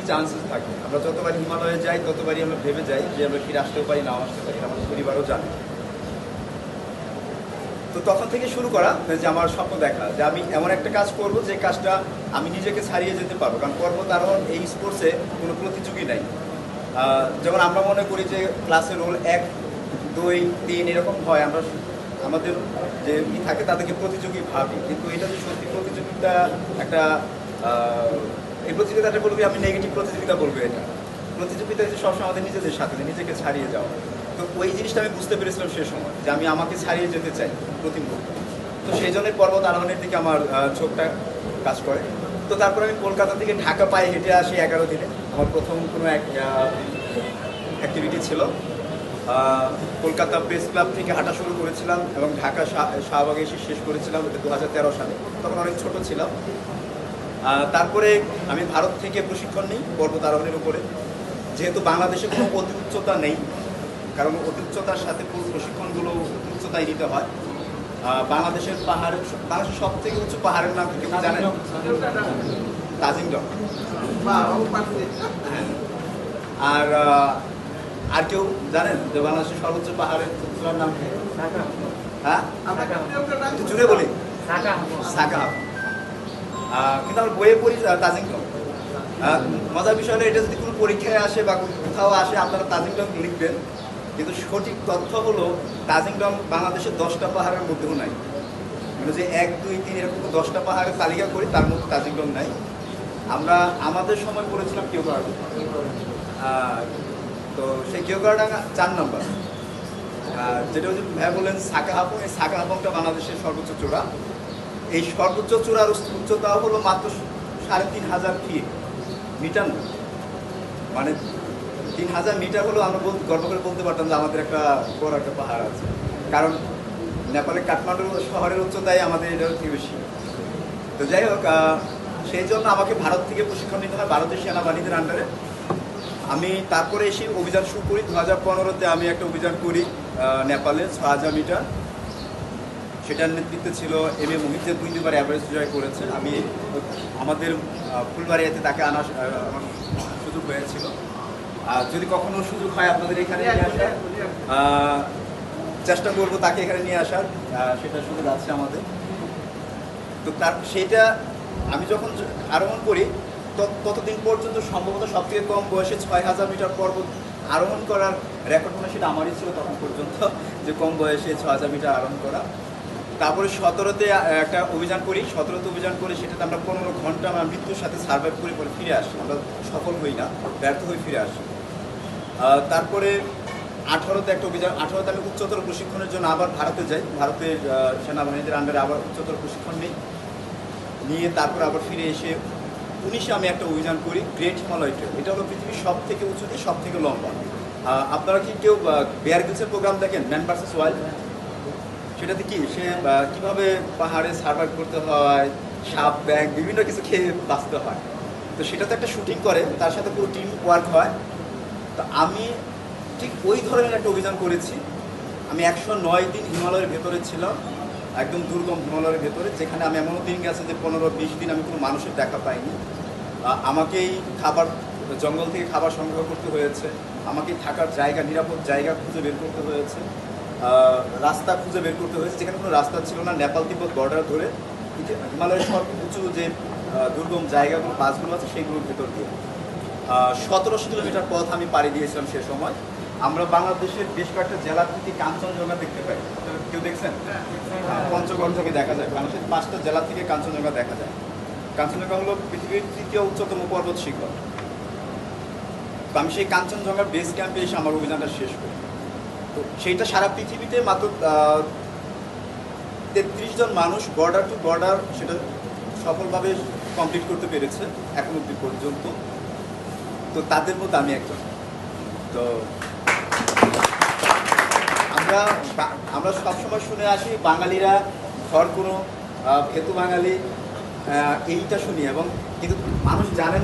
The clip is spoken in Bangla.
চান্সেস থাকে। আমরা যতবার হিমালয়ে যাই ততবারই আমরা ভেবে যাই যে আমরা ফিরে আসতেও পারি, নাও আসতে পারি, আমাদের পরিবারও জানে। তো তখন থেকে শুরু করা যে আমার স্বপ্ন দেখা যে আমি এমন একটা কাজ করব যে কাজটা আমি নিজেকে ছাড়িয়ে যেতে পারবো। কারণ পর্বত আরোহণ এই স্পোর্টসে কোনো প্রতিযোগী নাই। যেমন আমরা মনে করি যে ক্লাসে রোল 1, 2, 3 এরকম হয়, আমরা আমাদের যে থাকে তাদেরকে প্রতিযোগী ভাবি, কিন্তু এটা যে সত্যি প্রতিযোগিতা একটা এই প্রতিযোগিতাটা বলবি আমি নেগেটিভ প্রতিযোগিতা বলবো। এটা প্রতিযোগিতা যে সবসময় আমাদের নিজেদের সাথে, নিজেকে ছাড়িয়ে যাওয়া। তো ওই জিনিসটা আমি বুঝতে পেরেছিলাম সে সময় যে আমি আমাকে ছাড়িয়ে যেতে চাই প্রতি মুহূর্তে। তো সেই জন্যই পর্বত আরোহণের দিকে আমার চোখটা কাজ করে। তো তারপরে আমি কলকাতা থেকে ঢাকা পায়ে হেঁটে আসি 11 দিনে। আমার প্রথম কোনো এক অ্যাক্টিভিটি ছিল। কলকাতা প্রেস ক্লাব থেকে হাঁটা শুরু করেছিলাম এবং ঢাকা শাহবাগে এসে শেষ করেছিলাম 2013 সালে। তখন অনেক ছোট ছিলাম। তারপরে আমি ভারত থেকে প্রশিক্ষণ নিই পর্বত আরোহণের উপরে। যেহেতু বাংলাদেশে কোনো অতি উচ্চতা নেই, কারণ অতি উচ্চতার সাথে পুরো প্রশিক্ষণগুলো উচ্চতায় নিতে হয়। বাংলাদেশের পাহাড়ের, বাংলাদেশের সব থেকে উঁচু পাহাড়ের নাম কি জানেন? তাজিংডং। আর আর কেউ জানেন যে বাংলাদেশের সর্বোচ্চ পাহাড়ের নাম কি? হ্যাঁ, জুড়ে বলি সাকা। কিন্তু আমার বইয়ে পড়ি তাজিংডং। মজার বিষয় হলো এটা যদি কোনো পরীক্ষায় আসে বা কোথাও আসে আপনারা তাজিংডং লিখবেন, কিন্তু সঠিক তথ্য হলো তাজিংডং বাংলাদেশের 10টা পাহাড়ের মধ্যেও নাই। মানে যে 1, 2, 3 এরকম 10টা পাহাড়ের তালিকা করি তার মধ্যে তাজিংডং নাই। আমরা আমাদের সময় পড়েছিলাম কেওগাড়া। তো সেই কেওগাড়াডাঙ্গা 4 নম্বর। যেটা হচ্ছে ভাই বললেন সাকাহাপং, এই সাকাহাপংটা বাংলাদেশের সর্বোচ্চ চূড়া। এই সর্বোচ্চ চূড়ার উচ্চতা হলো মাত্র 3500 ফিট, মিটার না। মানে 3000 মিটার হলেও আমরা গর্ব করে বলতে পারতাম যে আমাদের একটা বড় একটা পাহাড় আছে। কারণ নেপালের কাঠমান্ডু শহরের উচ্চতায় আমাদের এটা হচ্ছে বেশি। তো যাই হোক, সেই জন্য আমাকে ভারত থেকে প্রশিক্ষণ নিতে হয়, ভারতের সেনাবাহিনীদের আন্ডারে। আমি তারপরে এসে অভিযান শুরু করি। 2015-তে আমি একটা অভিযান করি নেপালে 6000 মিটার। সেটার নেতৃত্বে ছিল এম এ মোহিত, যে 2বার এভারেস্ট জয় করেছে। আমি আমাদের ফুলবাড়িয়াতে তাকে আনার আমার সুযোগ হয়েছিল। যদি কখনো সুযোগ হয় আপনাদের এখানে নিয়ে আসার, চেষ্টা করবো তাকে এখানে নিয়ে আসার, সেটা সুযোগ আছে আমাদের। তো সেটা আমি যখন আরোহণ করি ততদিন পর্যন্ত সম্ভবত সবথেকে কম বয়সে 6000 মিটার পর্বত আরোহণ করার রেকর্ড মনে সেটা আমারই ছিল তখন পর্যন্ত, যে কম বয়সে 6000 মিটার আরোহণ করা। তারপরে 17-তে একটা অভিযান করি। 17তে অভিযান করে সেটাতে আমরা 15 ঘন্টা আমরা মৃত্যুর সাথে সার্ভাইভ করে পরে ফিরে আসি। আমরা সফল হই না, ব্যর্থ হয়ে ফিরে আসি। তারপরে 18-তে একটা অভিযান, 18-তে আমি উচ্চতর প্রশিক্ষণের জন্য আবার ভারতে যাই। ভারতের সেনাবাহিনীদের আন্ডারে আবার উচ্চতর প্রশিক্ষণ নিয়ে তারপর আবার ফিরে এসে 19-এ আমি একটা অভিযান করি, গ্রেট হিমালয় ট্রেল। এটা হলো পৃথিবীর সব থেকে উঁচু দিয়ে সব থেকে লম্বা। আপনারা কি কেউ বেয়ার গ্রিলসের প্রোগ্রাম দেখেন, ম্যান ভার্সেস ওয়াইল্ড? সেটাতে কি সে কীভাবে পাহাড়ে সার্ভাইভ করতে হয়, সাপ ব্যাং বিভিন্ন কিছু খেয়ে বাঁচতে হয়। তো সেটাতে একটা শুটিং করে, তার সাথে পুরো টিম ওয়ার্ক হয়। তো আমি ঠিক ওই ধরনের একটা অভিযান করেছি। আমি 109 দিন হিমালয়ের ভেতরে ছিলাম, একদম দুর্গম হিমালয়ের ভেতরে, যেখানে আমি এমনও দিন গেছে যে 15-20 দিন আমি কোনো মানুষের দেখা পাইনি। আমাকেই খাবার, জঙ্গল থেকে খাবার সংগ্রহ করতে হয়েছে, আমাকে থাকার জায়গা, নিরাপদ জায়গা খুঁজে বের করতে হয়েছে, রাস্তা খুঁজে বের করতে হয়েছে যেখানে কোনো রাস্তা ছিল না। নেপাল তিব্বত বর্ডার ধরে হিমালয়ের সর্বোচ্চ যে দুর্গম জায়গাগুলো, পাসগুলো আছে সেইগুলোর ভেতর দিয়ে 1700 কিলোমিটার পথ আমি পাড়ি দিয়েছিলাম সে সময়। আমরা বাংলাদেশের বেশ কয়েকটা জেলা থেকে কাঞ্চনজঙ্ঘা দেখতে পাই। কেউ দেখছেন? পঞ্চগড় থেকে দেখা যায়। বাংলাদেশের 5টা জেলা থেকে কাঞ্চনজঙ্ঘা দেখা যায়। কাঞ্চনজঙ্ঘা হলো পৃথিবীর 3য় উচ্চতম পর্বত শিখর। তো আমি সেই কাঞ্চনজঙ্ঘার বেস ক্যাম্পে এসে আমার অভিযানটা শেষ করি। তো সেইটা সারা পৃথিবীতে মাত্র 33 জন মানুষ বর্ডার টু বর্ডার সেটা সফলভাবে কমপ্লিট করতে পেরেছে এখন অবধি পর্যন্ত। তো তাদের মধ্যে আমি একজন। তো আমরা সবসময় শুনে আসি বাঙালিরা ঘর কোনো ভেতু বাঙালি, এইটা শুনি, এবং কিন্তু মানুষ জানে না।